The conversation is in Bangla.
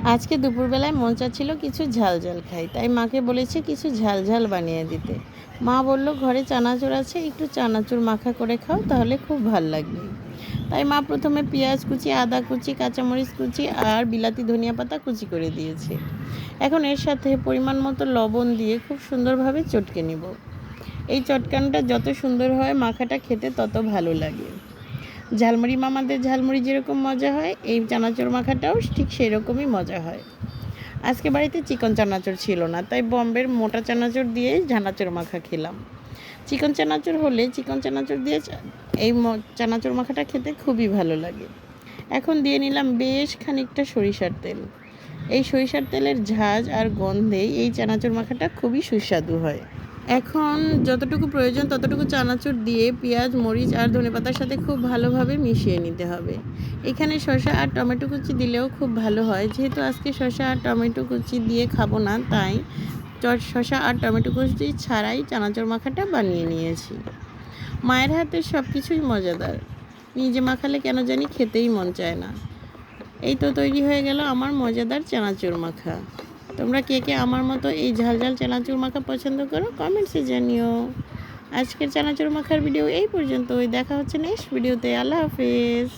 আজকে দুপুরবেলায় মন চাচ্ছিল কিছু ঝাল ঝাল খাই, তাই মাকে বলেছে কিছু ঝাল ঝাল বানিয়ে দিতে। মা বলল ঘরে চানাচুর আছে, একটু চানাচুর মাখা করে খাও, তাহলে খুব ভাল লাগবে। তাই মা প্রথমে পেঁয়াজ কুচি, আদা কুচি, কাঁচামরিচ কুচি আর বিলাতি ধনিয়া পাতা কুচি করে দিয়েছে। এখন এর সাথে পরিমাণ মতো লবণ দিয়ে খুব সুন্দরভাবে চটকে নিব। এই চটকানটা যত সুন্দর হয় মাখাটা খেতে তত ভালো লাগে। ঝালমুড়ি মামাদের ঝালমুড়ি যেরকম মজা হয়, এই চানাচুর মাখাটাও ঠিক সেরকমই মজা হয়। আজকে বাড়িতে চিকন চানাচুর ছিল না, তাই বম্বের মোটা চানাচুর দিয়ে চানাচুর মাখা খেলাম। চিকন চানাচুর হলে চিকন চানাচুর দিয়ে এই চানাচুর মাখাটা খেতে খুবই ভালো লাগে। এখন দিয়ে নিলাম বেশ খানিকটা সরিষার তেল। এই সরিষার তেলের ঝাঁজ আর গন্ধেই এই চানাচুর মাখাটা খুবই সুস্বাদু হয়। এখন যতটুকু প্রয়োজন ততটুকু চানাচুর দিয়ে পেঁয়াজ, মরিচ আর ধনেপাতার সাথে খুব ভালোভাবে মিশিয়ে নিতে হবে। এখানে শসা আর টমেটো কুচি দিলেও খুব ভালো হয়। যেহেতু আজকে শসা আর টমেটো কুচি দিয়ে খাবো না, তাই শসা আর টমেটো কুচি ছাড়াই চানাচুর মাখাটা বানিয়ে নিয়েছি। মায়ের হাতের সব কিছুই মজাদার, নিজে মাখালে কেন জানি খেতেই মন চায় না। এই তো তৈরি হয়ে গেল আমার মজাদার চানাচুর মাখা। তোমরা কে কে আমার মতো এই ঝাল ঝাল চানাচুর মাখা পছন্দ করো, কমেন্টসে জানিও। আজকের চানাচুর মাখার ভিডিও এই পর্যন্তই। দেখা হচ্ছে নেক্সট ভিডিওতে। আল্লাহ হাফেজ।